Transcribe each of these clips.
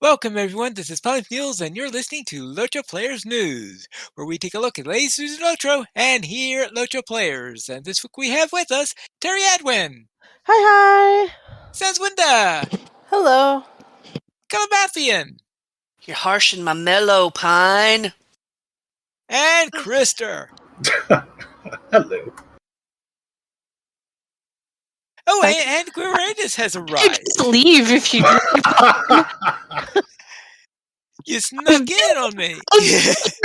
Welcome, everyone. This is Polyfields, and you're listening to LOTRO Players News, where we take a look at latest news in LOTRO and here at LOTRO Players. And this week we have with us Terry Adwin, Hi. Sazwinda, Hello. Calabathian, You're harshing my mellow, Pine. and Krister. Hello. Oh, and Guerrero has You arrived. just leave if you. You snuck in on me.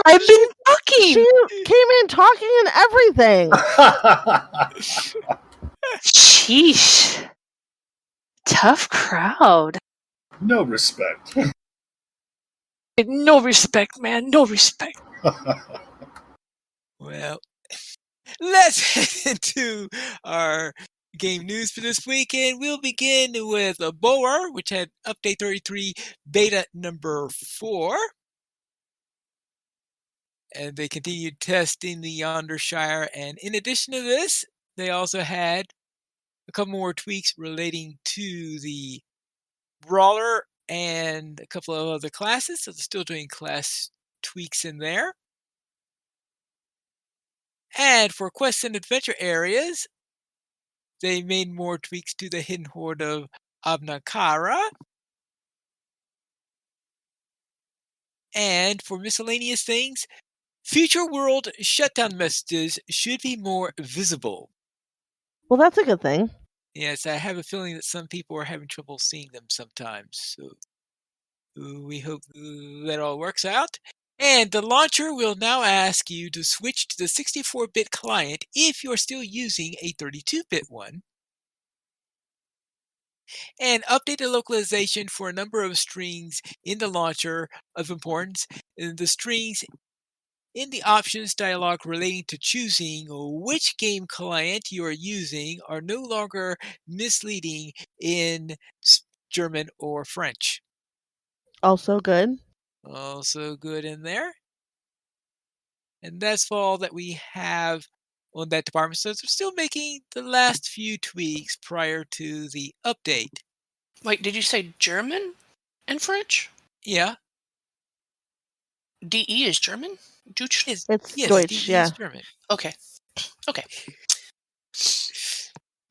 I've been talking. She came in talking and everything. Sheesh. Tough crowd. No respect. No respect, man. No respect. Well, let's head into our game news for this week, and we'll begin with a Boar, which had update 33 beta number 4. And they continued testing the Yondershire, and in addition to this, they also had a couple more tweaks relating to the Brawler and a couple of other classes, so they're still doing class tweaks in there. And for quests and adventure areas, they made more tweaks to the Hidden Horde of Abnakara. And for miscellaneous things, future world shutdown messages should be more visible. Well, that's a good thing. Yes, I have a feeling that some people are having trouble seeing them sometimes. So we hope that all works out. And the launcher will now ask you to switch to the 64-bit client if you're still using a 32-bit one. And update the localization for a number of strings in the launcher of importance. And the strings in the options dialog relating to choosing which game client you are using are no longer misleading in German or French. Also good. Also good in there. And that's all that we have on that department. So they're still making the last few tweaks prior to the update. Wait, did you say German and French? Yeah. DE is German? Deutsch? It's yes, Deutsch, DE yeah. is German. Okay.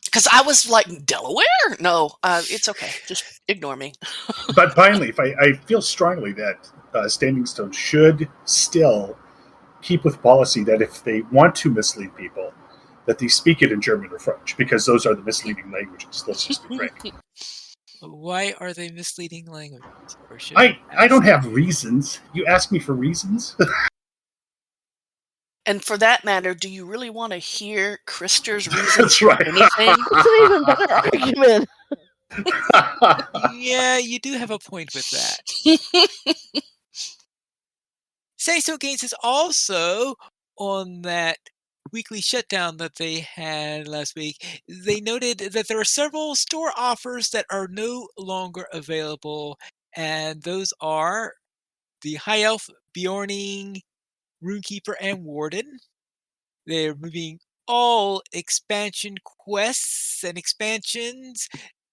Because I was like, Delaware? No, it's okay. Just ignore me. But finally, I feel strongly that Standing Stone should still keep with policy that if they want to mislead people, that they speak it in German or French, because those are the misleading languages. Let's just be frank. Why are they misleading languages? Or I don't have reasons. You ask me for reasons? And for that matter, do you really want to hear Krister's reasons That's right. for anything? That's an even better argument. Yeah, you do have a point with that. Say So Games is also on that weekly shutdown that they had last week. They noted that there are several store offers that are no longer available, and those are the High Elf, Bjorning, Runekeeper, and Warden. They're moving all expansion quests and expansions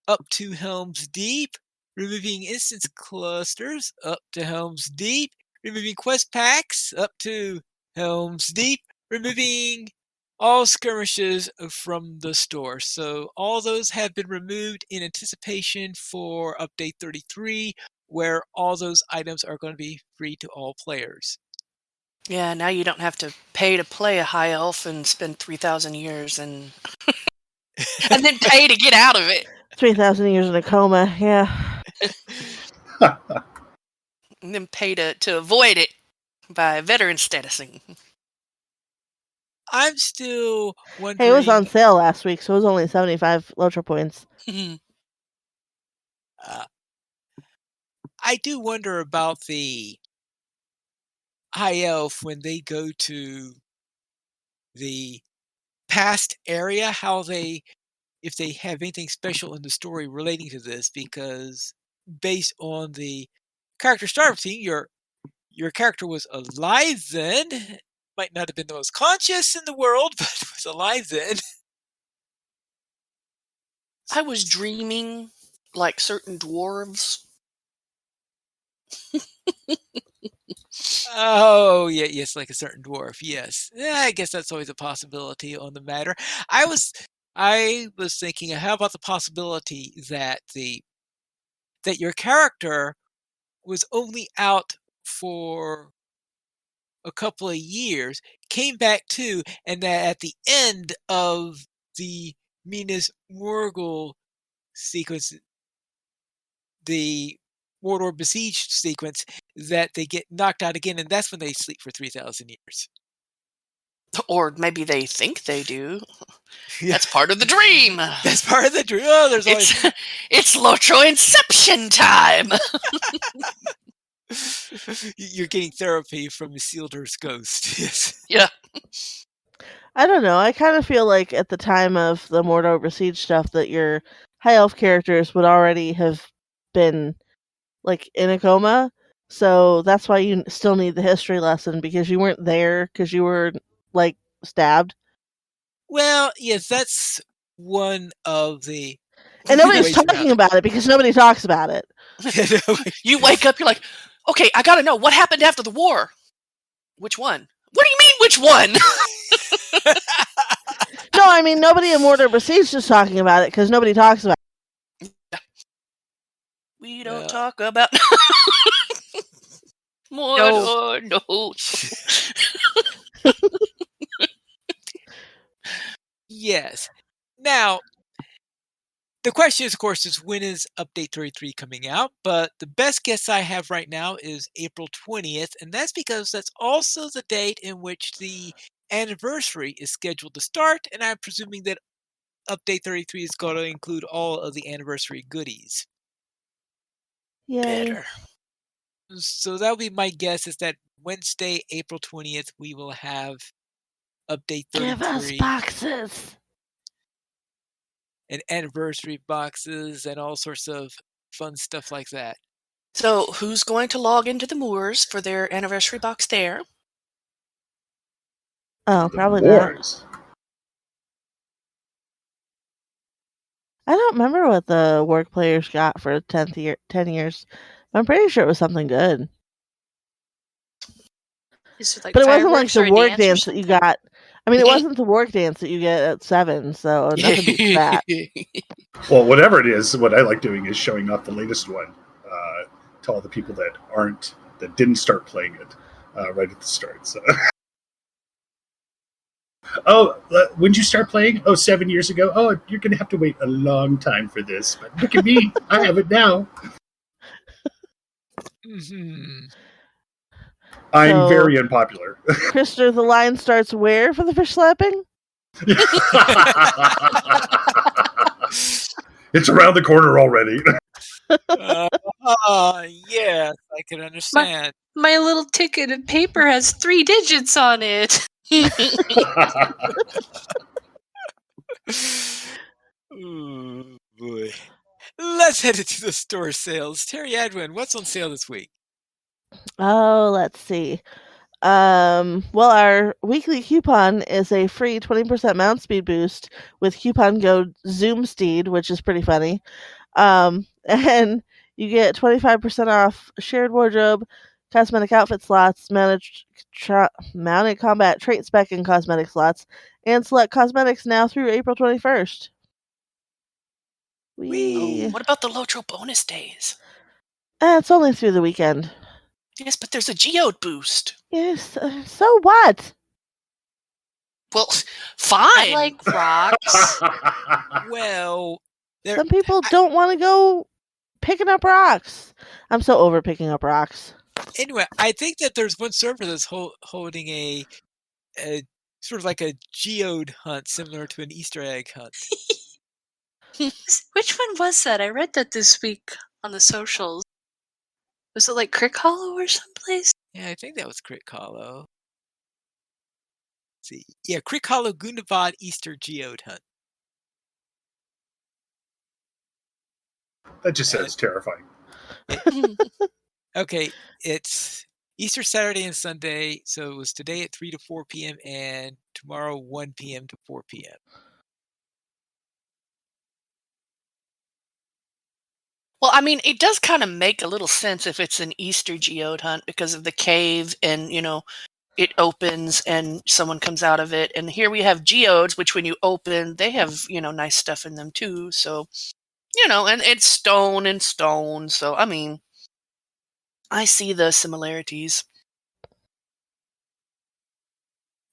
up to Helm's Deep, removing instance clusters up to Helm's Deep, removing quest packs up to Helm's Deep, removing all skirmishes from the store. So all those have been removed in anticipation for update 33, where all those items are going to be free to all players. Yeah, now you don't have to pay to play a high elf and spend 3,000 years and and then pay to get out of it. 3,000 years in a coma, yeah. And then pay to avoid it by veteran statusing. I'm still wondering. Hey, it was on sale last week, so it was only 75 LOTRO points. I do wonder about the High Elf when they go to the past area, if they have anything special in the story relating to this, because based on the character start routine, your character was alive then. Might not have been the most conscious in the world, but was alive then. I was dreaming like certain dwarves Oh, yeah, yes, like a certain dwarf. Yes, yeah, I guess that's always a possibility on the matter. I was, I was thinking, how about the possibility that your character was only out for a couple of years, came back to, and that at the end of the Minas Morgul sequence, the Mordor besieged sequence, that they get knocked out again, and that's when they sleep for 3,000 years. Or maybe they think they do. Yeah, That's part of the dream. that's part of the dream. Oh, there's always It's LOTRO inception time. you're getting therapy from Isildur's ghost. Yes. Yeah. I don't know. I kind of feel like at the time of the Mordor Besiege stuff that your high elf characters would already have been like in a coma. So that's why you still need the history lesson because you weren't there because you were like stabbed. Well, yes, that's one of the And nobody's ways around talking about it because nobody talks about it. it. You wake up, you're like, okay, I gotta know what happened after the war. Which one? What do you mean, which one? No, I mean nobody in Mordor Besiege is talking about it because nobody talks about it. We don't Well, talk about Mordor. No. yes. Now, the question is, of course, is when is Update 33 coming out? But the best guess I have right now is April 20th, and that's because that's also the date in which the anniversary is scheduled to start, and I'm presuming that Update 33 is going to include all of the anniversary goodies. Yay. Better. So that'll be my guess, is that Wednesday, April 20th, we will have Update 33. Give us boxes. And anniversary boxes and all sorts of fun stuff like that. So, who's going to log into the Moors for their anniversary box there? Oh, The probably not. Moors. I don't remember what the work players got for 10 years. I'm pretty sure it was something good. Is it like But it wasn't like fireworks the or a work dance or dance that you something? got. I mean, it wasn't the work dance that you get at 7, so nothing beats that. Well, whatever it is, what I like doing is showing off the latest one to all the people that didn't start playing it right at the start. So, oh, when did you start playing? Oh, 7 years ago. Oh, you're going to have to wait a long time for this. But look at me, I have it now. Mm-hmm. I'm So- very unpopular. Krister, the line starts where for the fish slapping? It's around the corner already. Yes, I can understand. My little ticket of paper has 3 digits on it. Oh, boy. Let's head into the store sales. Terry Edwin, what's on sale this week? Oh, let's see. Well, our weekly coupon is a free 20% mount speed boost with coupon code ZoomSteed, which is pretty funny. And you get 25% off shared wardrobe, cosmetic outfit slots, mounted combat trait spec and cosmetic slots, and select cosmetics now through April 21st. Whee! What about the LOTRO bonus days? It's only through the weekend. Yes, but there's a geode boost. Yes, so what? Well, I fine. like rocks. Well, Some people don't want to go picking up rocks. I'm so over picking up rocks. anyway, I think that there's one server that's holding a sort of like a geode hunt, similar to an Easter egg hunt. Which one was that? I read that this week on the socials. Was it like Crick Hollow or someplace? Yeah, I think that was Crit Hollow. See, yeah, Crick Hollow Gundabad Easter Geode Hunt. That just sounds terrifying. Okay, it's Easter Saturday and Sunday, so it was today at 3 to 4 p.m. and tomorrow 1 p.m. to 4 p.m. Well, I mean, it does kind of make a little sense if it's an Easter geode hunt because of the cave and, it opens and someone comes out of it. And here we have geodes, which when you open, they have, nice stuff in them too. So, and it's stone and stone. So, I mean, I see the similarities.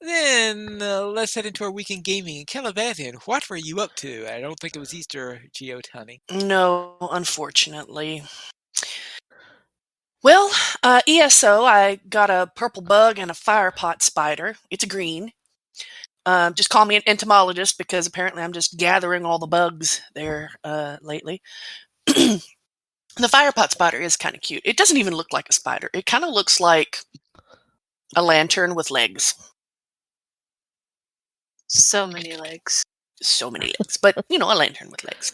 Then let's head into our weekend gaming. Calabathian, what were you up to? I don't think it was Easter geode hunting. No, unfortunately. Well, ESO, I got a purple bug and a fire pot spider. It's a green. Just call me an entomologist because apparently I'm just gathering all the bugs there lately. The fire pot spider is kind of cute. It doesn't even look like a spider. It kind of looks like a lantern with legs. So many legs. So many legs. But, a lantern with legs.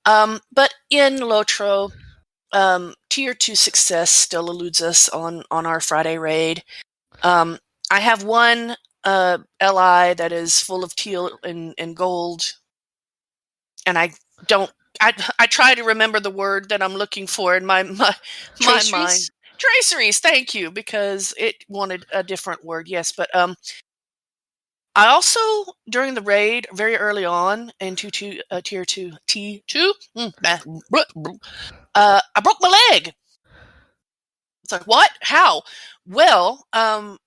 But in LOTRO, Tier 2 success still eludes us on our Friday raid. I have one LI that is full of teal and gold, and I try to remember the word that I'm looking for in my mind. Traceries? Traceries, thank you, because it wanted a different word, yes. But I also, during the raid, very early on in Tier 2, T2, I broke my leg. It's like, what? How? Well,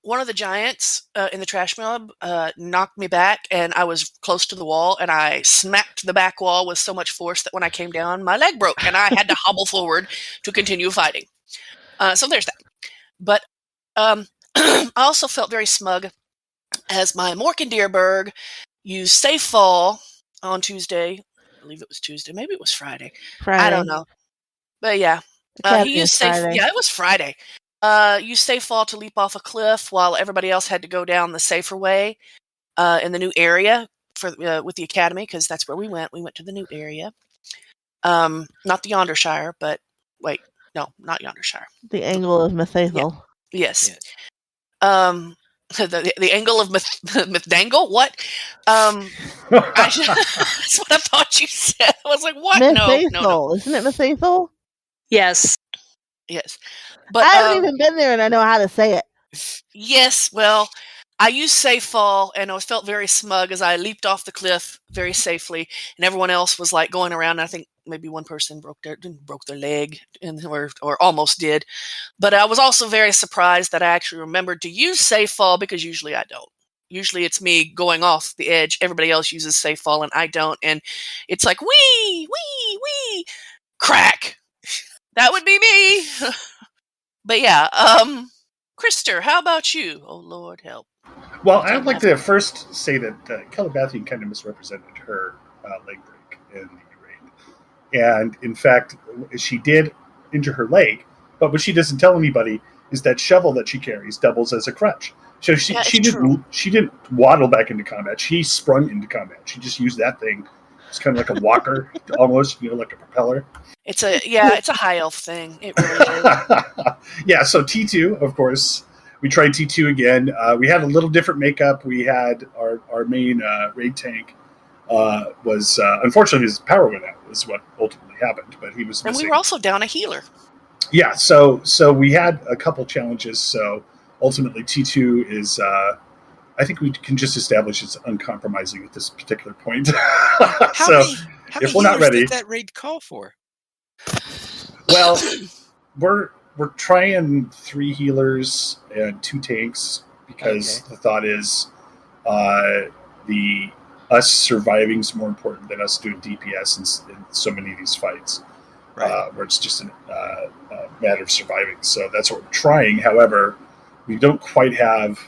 one of the giants in the trash mob knocked me back, and I was close to the wall, and I smacked the back wall with so much force that when I came down, my leg broke, and I had to hobble forward to continue fighting. So there's that. But I also felt very smug as my Morkendeerberg used Safe Fall on Tuesday. I believe it was Tuesday. Maybe it was Friday. I don't know. But yeah. He used Safe. Friday. Yeah, it was Friday. Used Safe Fall to leap off a cliff while everybody else had to go down the safer way in the new area for with the academy, because that's where we went. We went to the new area. Not the Yondershire, but wait, no, not Yondershire. The angle of Methathel. Yeah. Yes. The angle of Mythdangle? What? That's what I thought you said. I was like, what? No. Isn't it Methathel? Yes. Yes. But I haven't even been there and I know how to say it. Yes, well, I used Safe Fall and I felt very smug as I leaped off the cliff very safely, and everyone else was like going around. And I think maybe one person broke their leg or almost did. But I was also very surprised that I actually remembered to use Safe Fall, because usually I don't. Usually it's me going off the edge. Everybody else uses Safe Fall and I don't. And it's like, wee, crack. That would be me. But yeah, Krister, how about you? Oh, Lord, help. Well, I'd like to first say that Calabathian kind of misrepresented her leg break in the raid. And in fact, she did injure her leg, but what she doesn't tell anybody is that shovel that she carries doubles as a crutch. So she didn't waddle back into combat. She sprung into combat. She just used that thing. It's kind of like a walker, almost, like a propeller. It's a high elf thing. It really is. Yeah, so T2, of course. We tried T2 again. We had a little different makeup. We had our main raid tank was unfortunately his power went out. Is what ultimately happened. But he was missing. And we were also down a healer. Yeah, so we had a couple challenges. So ultimately T2 is. I think we can just establish it's uncompromising at this particular point. How many if we're not ready, did that raid call for? Well, we're trying 3 healers and 2 tanks because the thought is us surviving is more important than us doing DPS in so many of these fights, where it's just a matter of surviving. So that's what we're trying. However, we don't quite have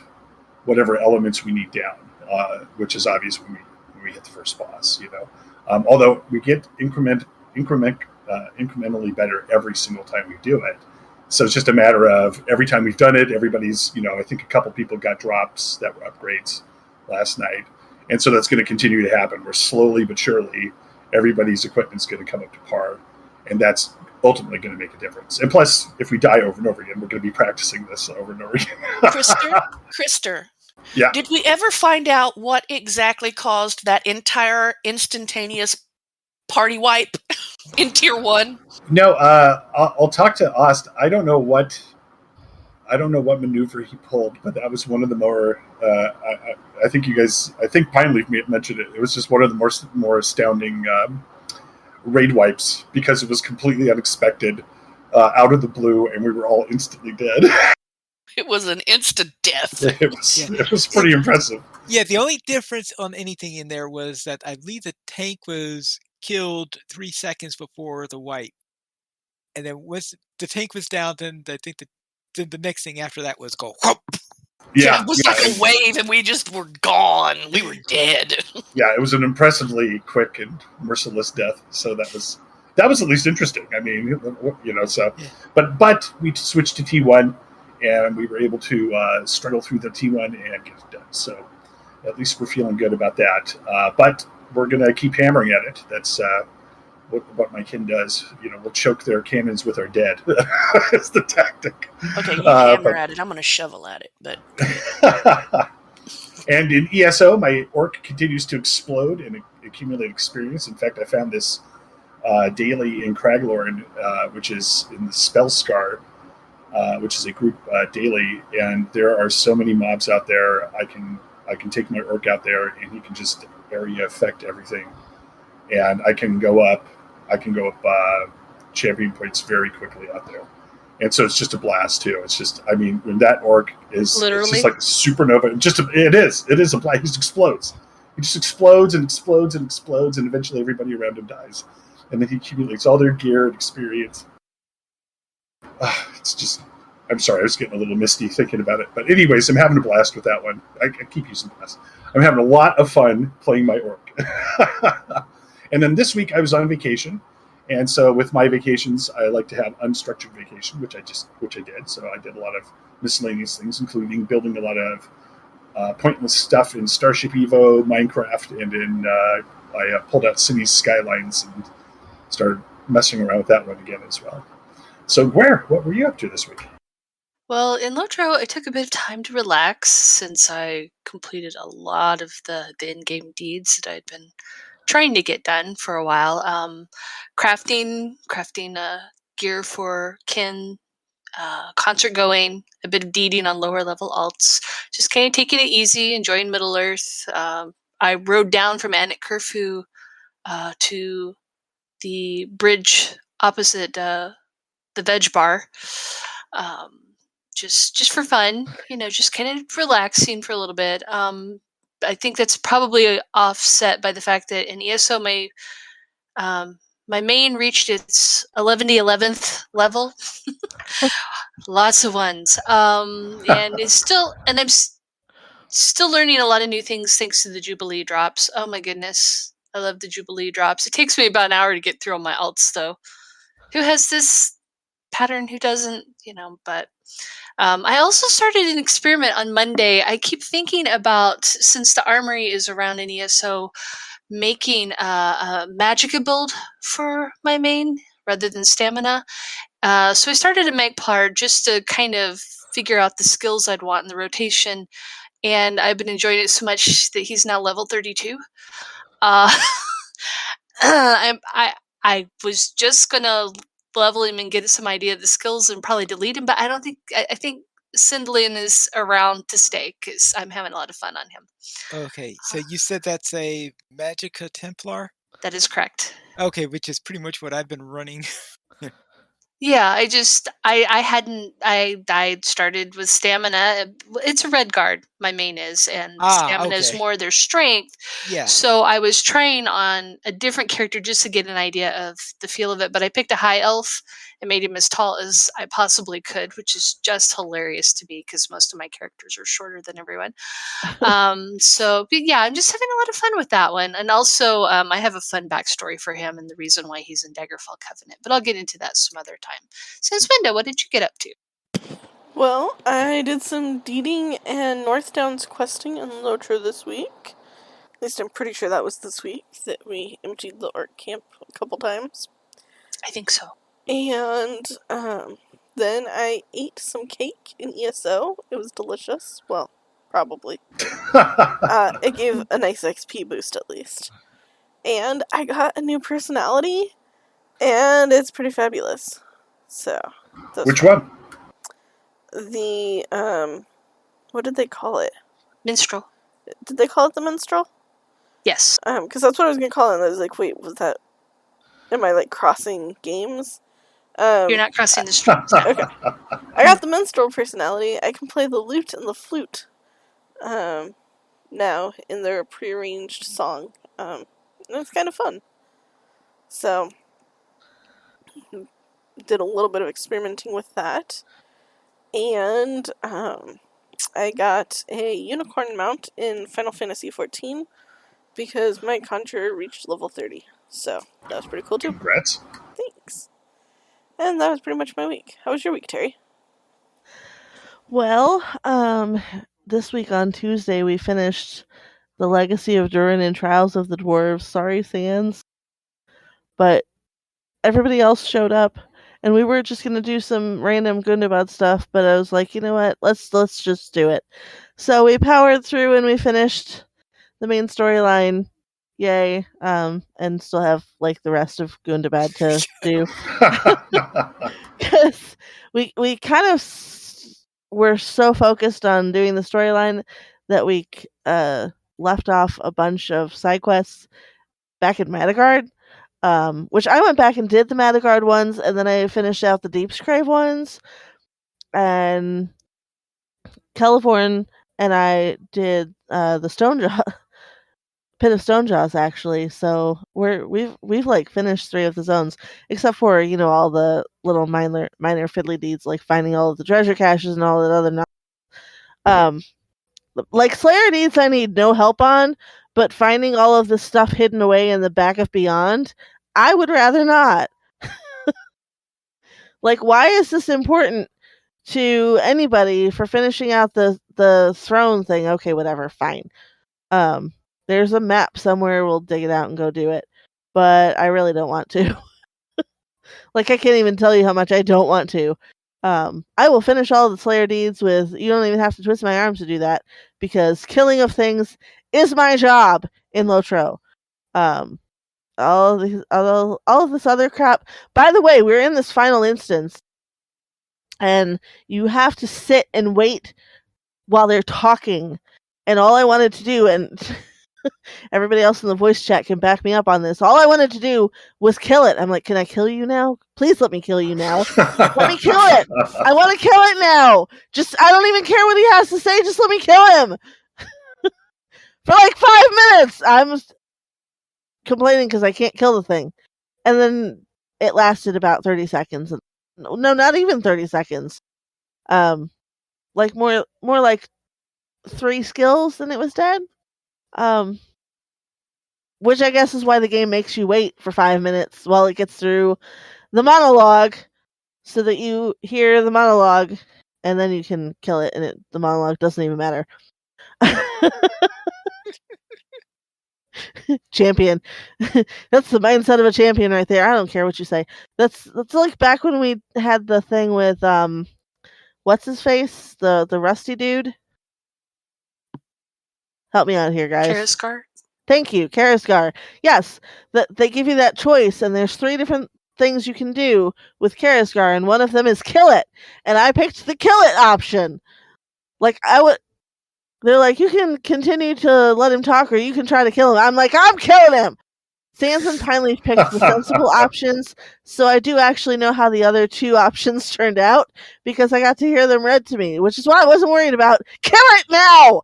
whatever elements we need down, which is obvious when we hit the first boss. Although we get incrementally better every single time we do it. So it's just a matter of every time we've done it, everybody's, I think a couple people got drops that were upgrades last night. And so that's going to continue to happen. We're slowly but surely, everybody's equipment's going to come up to par. And that's ultimately going to make a difference. And plus, if we die over and over again, we're going to be practicing this over and over again. Krister. Yeah. Did we ever find out what exactly caused that entire instantaneous party wipe in tier 1? No, I'll talk to Ost. I don't know what maneuver he pulled, but that was one of the more. I think you guys. I think Pineleaf mentioned it. It was just one of the more astounding raid wipes because it was completely unexpected, out of the blue, and we were all instantly dead. It was an instant death. It was pretty impressive. Yeah, the only difference on anything in there was that I believe the tank was killed 3 seconds before the wipe. And then once the tank was down, then I think the next thing after that was go. Whoop! Yeah, it was like a wave, and we just were gone. We were dead. Yeah, it was an impressively quick and merciless death. So that was at least interesting. I mean, so. Yeah. But we switched to T1, and we were able to struggle through the T1 and get it done. So at least we're feeling good about that. But we're going to keep hammering at it. That's what my kin does. We'll choke their cannons with our dead. That's the tactic. Okay, you hammer at it. I'm going to shovel at it. But and in ESO, my orc continues to explode and accumulate experience. In fact, I found this daily in Craglorn, which is in the Spell Scar, which is a group daily, and there are so many mobs out there. I can take my orc out there, and he can just area affect everything, and I can go up champion points very quickly out there. And so it's just a blast too. It's just, I mean, when that orc is literally, it's just like a supernova. It is a blast. He just explodes. He just explodes and explodes and explodes, and eventually everybody around him dies. And then he accumulates all their gear and experience. It's just, I'm sorry, I was getting a little misty thinking about it. But anyways, I'm having a blast with that one. I keep using blast. I'm having a lot of fun playing my orc. And then this week I was on vacation. And so with my vacations, I like to have unstructured vacation, which I did. So I did a lot of miscellaneous things, including building a lot of pointless stuff in Starship Evo, Minecraft, and I pulled out Cities Skylines and started messing around with that one again as well. So what were you up to this week? Well, in LOTRO, I took a bit of time to relax since I completed a lot of the in-game deeds that I'd been trying to get done for a while. Crafting gear for kin, concert going, a bit of deeding on lower level alts, just kind of taking it easy, enjoying Middle Earth. I rode down from Anik Curfu to the bridge opposite the veg bar. Just for fun, just kind of relaxing for a little bit. I think that's probably offset by the fact that in ESO my main reached its 11th level. Lots of ones. And I'm still learning a lot of new things thanks to the Jubilee drops. Oh my goodness. I love the Jubilee drops. It takes me about an hour to get through all my alts though. Who has this pattern? Who doesn't? But I also started an experiment on Monday. I keep thinking about, since the armory is around in ESO, making a magicka build for my main rather than stamina. So I started a Magplar just to kind of figure out the skills I'd want in the rotation, and I've been enjoying it so much that he's now level 32. I was just gonna level him and get some idea of the skills and probably delete him, but I think Sindlin is around to stay because I'm having a lot of fun on him. Okay, so you said that's a Magicka Templar? That is correct. Okay, which is pretty much what I've been running. Yeah, I started with stamina. It's a red guard, my main is, and stamina is more their strength. Yeah. So I was trying on a different character just to get an idea of the feel of it, but I picked a high elf and made him as tall as I possibly could, which is just hilarious to me because most of my characters are shorter than everyone. But yeah, I'm just having a lot of fun with that one. And also, I have a fun backstory for him and the reason why he's in Daggerfall Covenant, but I'll get into that some other time. So, Swinda, what did you get up to? Well, I did some deeding and Northdowns questing on LOTRO this week. At least I'm pretty sure that was this week that we emptied the orc camp a couple times. I think so. And then I ate some cake in ESO. It was delicious. Well, probably. It gave a nice XP boost at least. and I got a new personality, and it's pretty fabulous. So, Which one? The what did they call it? Minstrel. Did they call it the minstrel? Yes. Because that's what I was gonna call it. And I was like, wait, was that? Am I like crossing games? You're not crossing the streams. Okay. I got the minstrel personality. I can play the lute and the flute. Now in their prearranged song. And it's kind of fun. So, did a little bit of experimenting with that, and I got a unicorn mount in Final Fantasy XIV because my conjurer reached level 30. So that was pretty cool too. Congrats. Thanks. And that was pretty much my week. How was your week, Terry? Well, this week on Tuesday we finished The Legacy of Durin and Trials of the Dwarves. Sorry, Sans. But everybody else showed up, and we were just gonna do some random Gundabad stuff, but I was like, you know what? Let's just do it. So we powered through and we finished the main storyline. Yay. And still have like the rest of Gundabad to do. Because we kind of were so focused on doing the storyline that we left off a bunch of side quests back in Madagard, which I went back and did the Madagard ones, and then I finished out the Deepscrave ones, and Californ and I did the Stonejaw Pit of Stonejaws actually. So we've like finished 3 of the zones, except for all the little minor fiddly deeds like finding all of the treasure caches and all that other. Like Slayer deeds, I need no help on, but finding all of the stuff hidden away in the back of Beyond, I would rather not. Like, why is this important to anybody for finishing out the throne thing? Okay, whatever, fine. There's a map somewhere. We'll dig it out and go do it. But I really don't want to. Like, I can't even tell you how much I don't want to. I will finish all the Slayer deeds with, you don't even have to twist my arms to do that, because killing of things is my job in LOTRO. All of this other crap. By the way, we're in this final instance, and you have to sit and wait while they're talking. And all I wanted to do, and everybody else in the voice chat can back me up on this, all I wanted to do was kill it. I'm like, can I kill you now? Please let me kill you now. Let me kill it. I want to kill it now. I don't even care what he has to say. Just let me kill him. For like 5 minutes, I'm complaining because I can't kill the thing. And then it lasted about 30 seconds. No, not even 30 seconds. Like more like 3 skills and it was dead. Which I guess is why the game makes you wait for 5 minutes while it gets through the monologue, so that you hear the monologue and then you can kill it, and the monologue doesn't even matter. Champion. That's the mindset of a champion right there. I don't care what you say. That's like back when we had the thing with what's his face? The rusty dude? Help me out here, guys. Karaskar? Thank you, Karaskar. Yes, they give you that choice, and there's 3 different things you can do with Karaskar, and one of them is kill it. And I picked the kill it option. Like, they're like, you can continue to let him talk, or you can try to kill him. I'm like, I'm killing him! Samson kindly picked the sensible options, so I do actually know how the other 2 options turned out, because I got to hear them read to me, which is why I wasn't worried about, kill it now!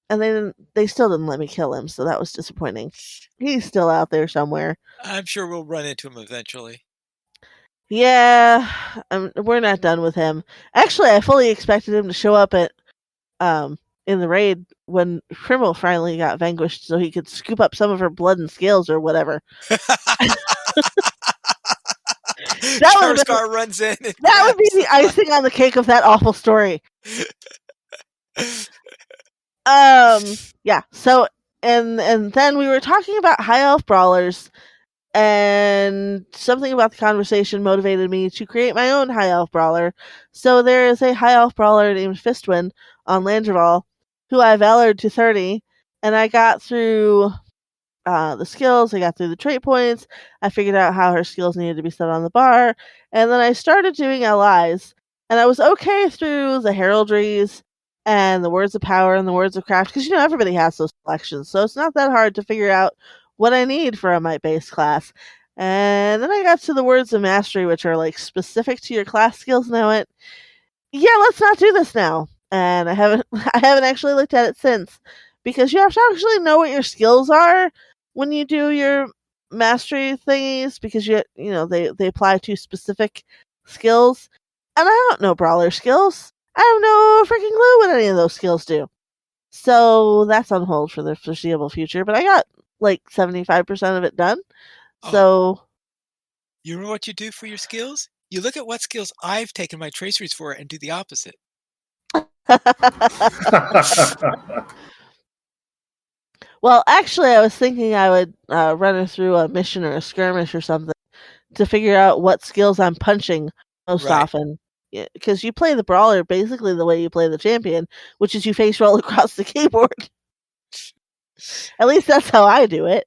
And they still didn't let me kill him, so that was disappointing. He's still out there somewhere. I'm sure we'll run into him eventually. Yeah, we're not done with him. Actually, I fully expected him to show up at in the raid when Krimmel finally got vanquished, so he could scoop up some of her blood and scales or whatever. Karaskar runs in. That would be the icing on the cake of that awful story. Yeah. So and then we were talking about high elf brawlers, and something about the conversation motivated me to create my own high elf brawler. So there is a high elf brawler named Fistwind on Landreval, who I valored to 30, and I got through the skills. I got through the trait points. I figured out how her skills needed to be set on the bar. And then I started doing LIs. And I was okay through the heraldries and the words of power and the words of craft because, everybody has those selections. So it's not that hard to figure out what I need for a might base class. And then I got to the words of mastery, which are like specific to your class skills. And I went, yeah, let's not do this now. And I haven't I haven't actually looked at it since because you have to actually know what your skills are when you do your mastery thingies because they apply to specific skills. And I don't know brawler skills. I have no freaking clue what any of those skills do. So that's on hold for the foreseeable future, but I got like 75% of it done. Oh, So you remember what you do for your skills? You look at what skills I've taken my traceries for and do the opposite. well, actually, I was thinking I would run her through a mission or a skirmish or something to figure out what skills I'm punching most Right. often. Because you play the brawler basically the way you play the champion, which is you face roll across the keyboard. At least that's how I do it.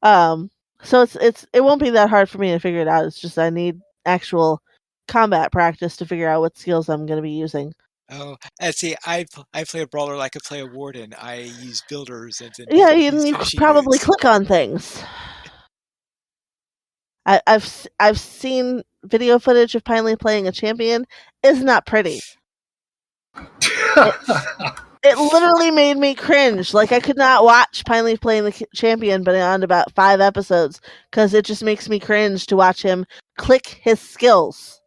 So it won't be that hard for me to figure it out. It's just I need actual combat practice to figure out what skills I'm going to be using. Oh, and see, I play a brawler like I play a warden. I use builders and then Yeah, use you finishing probably moves. click on things. I've seen video footage of Pinely playing a champion. It's not pretty. It, it literally made me cringe. Like I could not watch Pinely playing the champion, but on about 5 episodes because it just makes me cringe to watch him click his skills.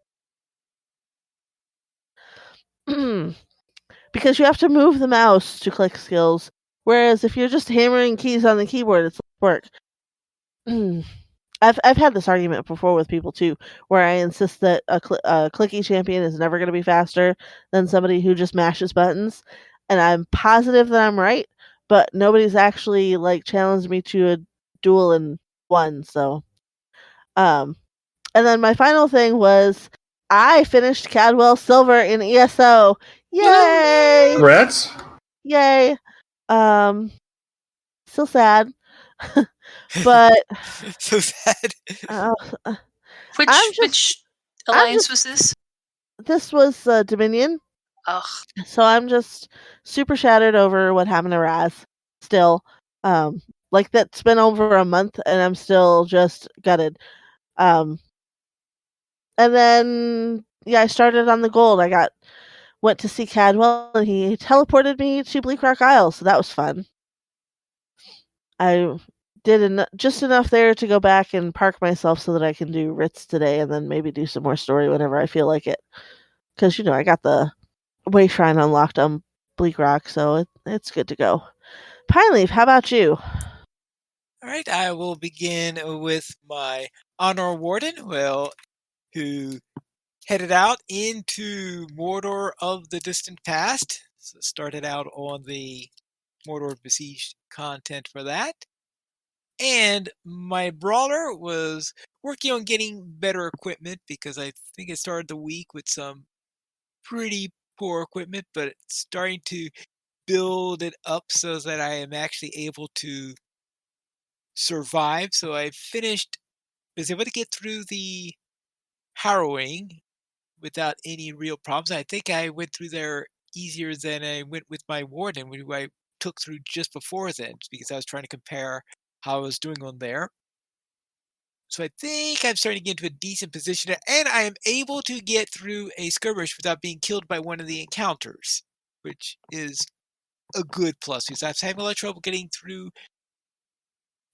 Because you have to move the mouse to click skills, whereas if you're just hammering keys on the keyboard, it's work. I've had this argument before with people too, where I insist that a clicky champion is never going to be faster than somebody who just mashes buttons, and I'm positive that I'm right, but nobody's actually like challenged me to a duel in one. So, um, and then my final thing was I finished Cadwell Silver in ESO. Yay! Congrats. Yay! Um, still sad, but So sad. uh, I'm Which just I'm alliance just was this? this was Dominion, Ugh. so I'm just super shattered over what happened to Raz. Still, um, like that's been over a month, and I'm still just gutted. Um, and then yeah, I started on the gold. Went to see Cadwell, and he teleported me to Bleak Rock Isle, so that was fun. I did just enough there to go back and park myself so that I can do Ritz today, and then maybe do some more story whenever I feel like it. Because I got the Way Shrine unlocked on Bleak Rock, so it's good to go. Pineleaf, how about you? All right, I will begin with my honor warden, who headed out into Mordor of the distant past. So started out on the Mordor besieged content for that. And my brawler was working on getting better equipment because I think it started the week with some pretty poor equipment, but it's starting to build it up so that I am actually able to survive. So I was able to get through the harrowing without any real problems. I think I went through there easier than I went with my warden, who I took through just before then, because I was trying to compare how I was doing on there. So I think I'm starting to get into a decent position, and I am able to get through a skirmish without being killed by one of the encounters, which is a good plus, because I was having a lot of trouble getting through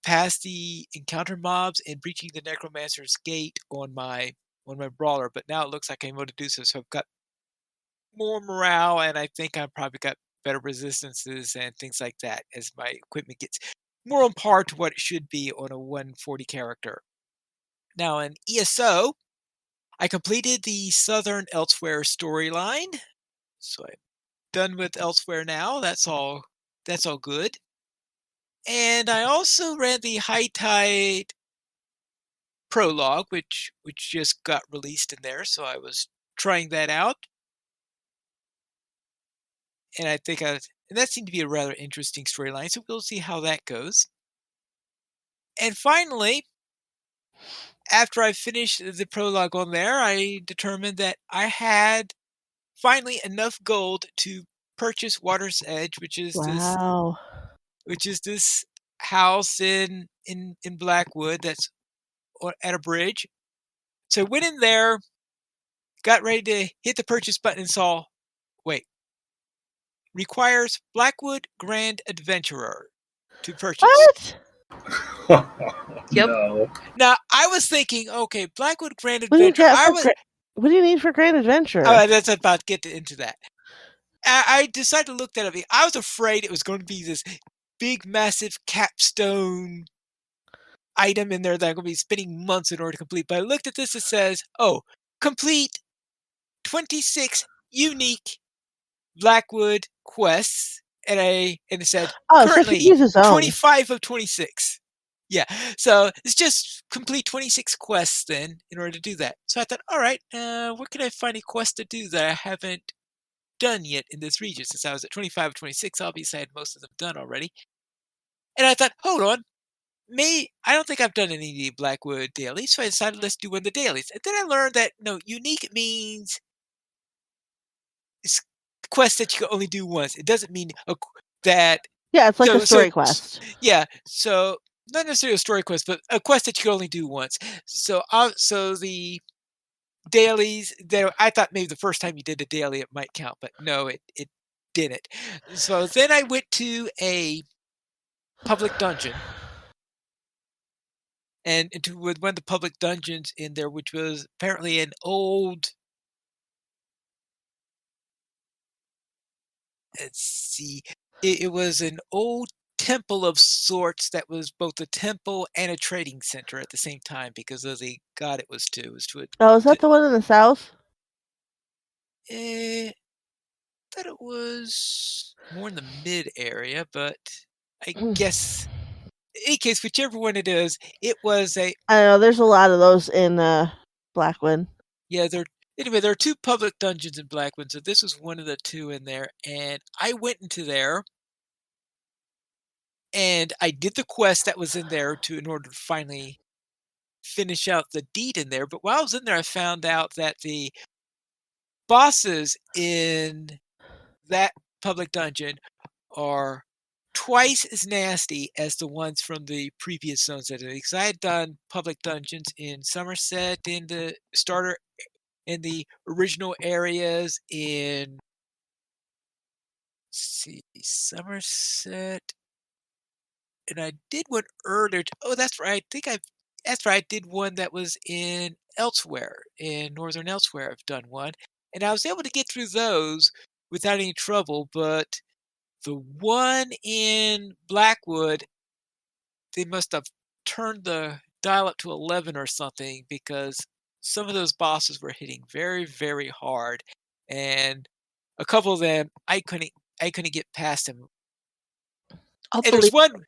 past the encounter mobs and breaching the necromancer's gate on my brawler, but now it looks like I'm able to do so. So I've got more morale, and I think I've probably got better resistances and things like that as my equipment gets more on par to what it should be on a 140 character. Now in ESO, I completed the Southern Elsewhere storyline, so I'm done with Elsewhere now. That's all good. And I also ran the High Tide prologue, which just got released in there, so I was trying that out, and and that seemed to be a rather interesting storyline. So we'll see how that goes. And finally, after I finished the prologue on there, I determined that I had finally enough gold to purchase Water's Edge, Wow. which is this house in Blackwood that's at a bridge. So I went in there, got ready to hit the purchase button, and saw, wait, requires Blackwood Grand Adventurer to purchase. What? Yep. No. Now I was thinking, okay, Blackwood Grand What do you Adventure. get for what do you need for Grand Adventure? That's about to get into that. I decided to look that up. I was afraid it was going to be this big, massive capstone item in there that I'm going to be spending months in order to complete. But I looked at this, it says, oh, complete 26 unique Blackwood quests. And it said, Oh, so he currently uses his own. 25 of 26. Yeah, so it's just complete 26 quests then in order to do that. So I thought, all right, where can I find a quest to do that I haven't done yet in this region? Since I was at 25 of 26, obviously I had most of them done already. And I thought, hold on, I don't think I've done any of the Blackwood dailies, so I decided let's do one of the dailies. And then I learned that no, unique means it's quests that you can only do once. It doesn't mean that. Yeah, it's like a story quest. Yeah, so not necessarily a story quest, but a quest that you can only do once. So the dailies there, I thought maybe the first time you did a daily it might count, but no, it didn't. So then I went to a public dungeon. And into with one of the public dungeons in there, which was apparently an old. Let's see, it was an old temple of sorts that was both a temple and a trading center at the same time because of the god it was to. It was to Oh, is that the one in the south? I thought it was more in the mid area, but I guess in any case, whichever one it is, it was a. I know there's a lot of those in Blackwood. Yeah, there are two public dungeons in Blackwood, so this was one of the two in there, and I went into there, and I did the quest that was in there in order to finally finish out the deed in there. But while I was in there, I found out that the bosses in that public dungeon are twice as nasty as the ones from the previous zones that I did. Because I had done public dungeons in Somerset in the starter, in the original areas in, let's see, Somerset, and I did one earlier. Oh, that's right. That's right. I did one that was in Elsewhere, in Northern Elsewhere. I've done one, and I was able to get through those without any trouble. But the one in Blackwood, they must have turned the dial up to 11 or something because some of those bosses were hitting very, very hard, and a couple of them I couldn't get past them. I'll And there's believe. one.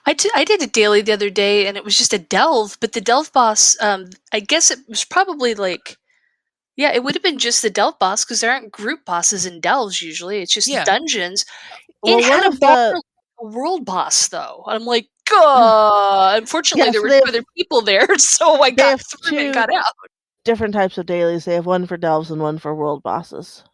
I did a daily the other day, and it was just a delve. But the delve boss, I guess it was probably like, yeah, it would have been just the delve boss because there aren't group bosses in delves usually. It's just Yeah. dungeons. Well, It one had a of bar the like a world boss though. I'm like, God. Unfortunately, Yeah, there so were they two have other people there, so I they got have through it and two got out. different types of dailies. They have one for delves and one for world bosses.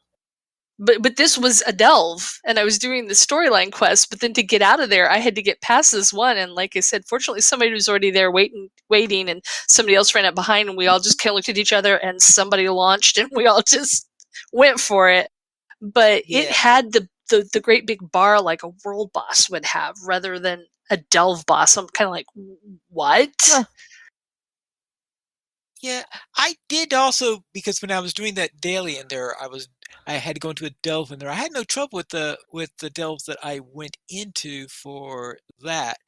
But this was a delve, and I was doing the storyline quest. But then to get out of there, I had to get past this one. And like I said, fortunately, somebody was already there waiting, and somebody else ran up behind, and we all just kind of looked at each other, and somebody launched, and we all just went for it. But it Yeah. had the great big bar like a world boss would have, rather than a delve boss. I'm kind of like, what? Huh. Yeah, I did also, because when I was doing that daily in there, I had to go into a delve in there. I had no trouble with the delves that I went into for that.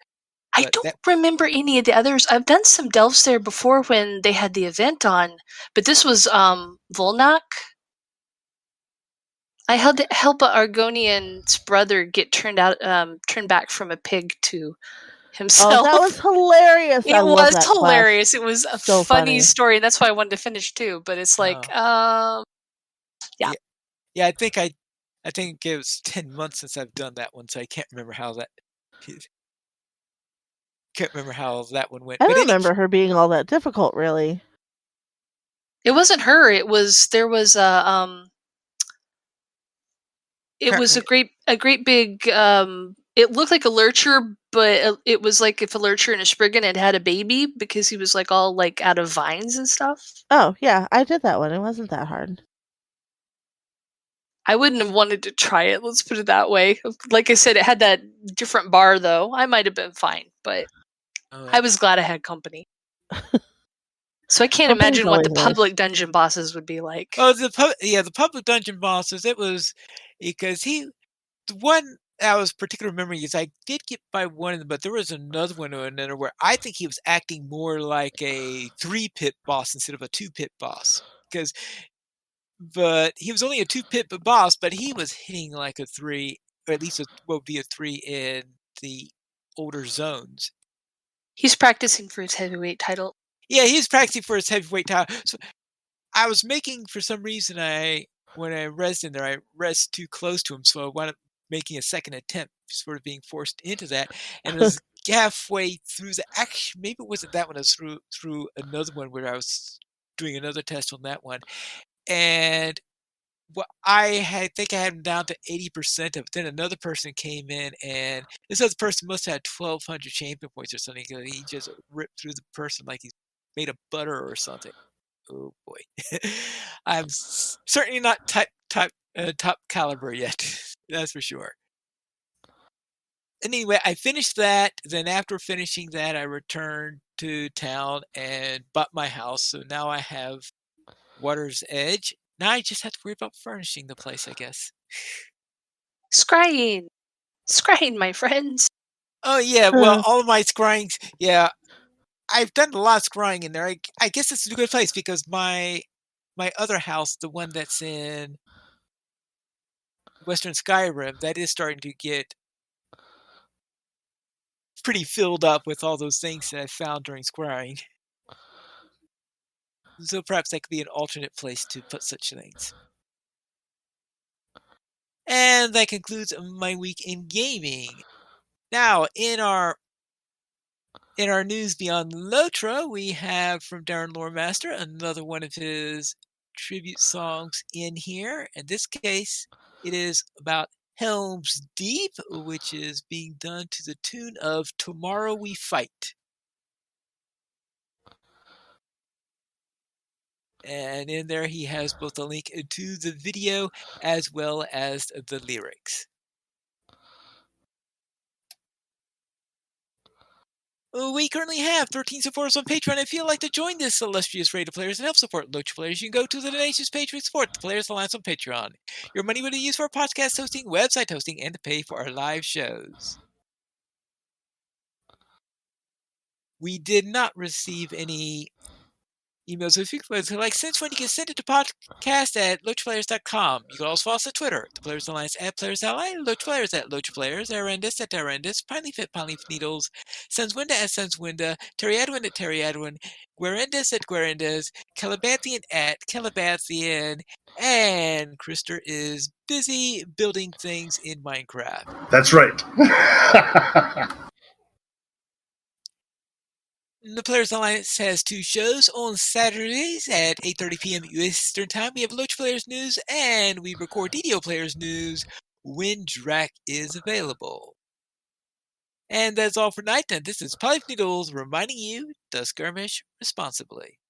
I But don't that remember any of the others. I've done some delves there before when they had the event on, but this was Volnak. I had to help a Argonian's brother get turned back from a pig to Oh, himself. that was hilarious! I It love was that hilarious. quest. It was a So funny funny. story, and that's why I wanted to finish too. But it's like, oh, yeah. yeah, I think it was 10 months since I've done that one, so I can't remember how that. Can't remember how that one went. I But don't remember her being all that difficult, really. It wasn't her. There was it was a great big it looked like a lurcher, but it was like if a lurcher and a spriggan had had a baby because he was like all like out of vines and stuff. Oh, yeah, I did that one. It wasn't that hard. I wouldn't have wanted to try it, let's put it that way. Like I said, it had that different bar though. I might have been fine, but I was glad I had company. So I can't Company's imagine what the always nice. public dungeon bosses would be like. Oh, the public dungeon bosses. It was because the one I was particularly remembering is I did get by one of them, but there was another one or another where I think he was acting more like a 3-pit boss instead of a 2-pit boss. But he was only a 2-pit boss, but he was hitting like a 3, or at least what would be a 3 in the older zones. He's practicing for his heavyweight title. Yeah, he's practicing for his heavyweight title. So I was making, for some reason, when I rezzed in there, I rezzed too close to him, so I wound up making a second attempt, sort of being forced into that. And it was halfway through actually, maybe it wasn't that one. I was through another one where I was doing another test on that one, and think I had him down to 80% of it. Then another person came in, and this other person must have had 1,200 champion points or something. He just ripped through the person like he's made of butter or something. Oh boy, I'm certainly not top caliber yet. That's for sure. Anyway, I finished that. Then after finishing that, I returned to town and bought my house. So now I have Water's Edge. Now I just have to worry about furnishing the place, I guess. Scrying, my friends. Oh yeah, well, all of my scryings. Yeah, I've done a lot of scrying in there. I guess it's a good place because my other house, the one that's in Western Skyrim, that is starting to get pretty filled up with all those things that I found during scrying. So perhaps that could be an alternate place to put such things. And that concludes my week in gaming. Now, in our news beyond LOTRO, we have from Darren Loremaster another one of his tribute songs in here. In this case, it is about Helm's Deep, which is being done to the tune of Tomorrow We Fight. And in there, he has both a link to the video as well as the lyrics. We currently have 13 supporters on Patreon. If you'd like to join this illustrious rate of players and help support LOTRO players, you can go to the donations page to support the Players Alliance on Patreon. Your money will be used for podcast hosting, website hosting, and to pay for our live shows. We did not receive any emails. So if you could, like, since when you can send it to podcast at LOTROplayers.com. You can also follow us at Twitter, the Players Alliance at Players Ally, LOTRO Players at LOTRO Players, Arendis at Arendis, Pineleaf at Pineleaf Needles, Senswinda at Senswinda, Terryadwin at Terryadwin, Guarendis at Guarendis, Calabathian at Calabathian, and Krister is busy building things in Minecraft. That's right. The Players Alliance has 2 shows on Saturdays at 8:30 p.m. Eastern Time. We have LOTRO Players News, and we record DDO Players News when Drac is available. And that's all for tonight. And this is Pineleaf Needles reminding you to skirmish responsibly.